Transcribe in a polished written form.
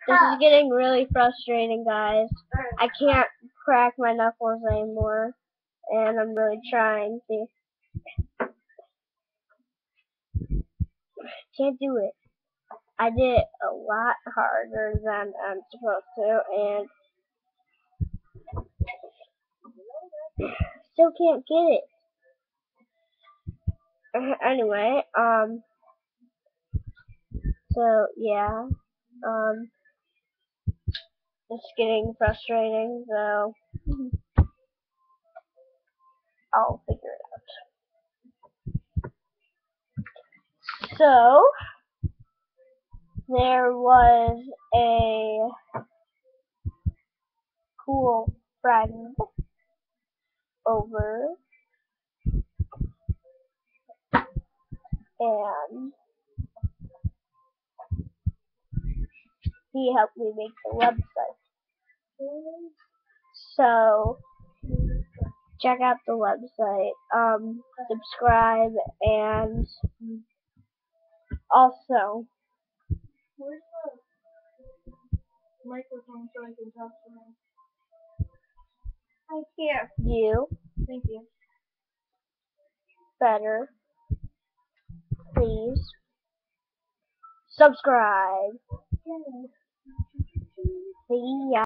This is getting really frustrating, guys. I can't crack my knuckles anymore, and I'm really trying to. Can't do it. I did it a lot harder than I'm supposed to, and still can't get it. Anyway, so yeah, it's getting frustrating, so I'll figure it out. So, there was a cool friend over, and he helped me make the website. So, check out the website, subscribe, and also, Where's the microphone so I can talk to him? I can't do Thank you. better. Please subscribe. See ya.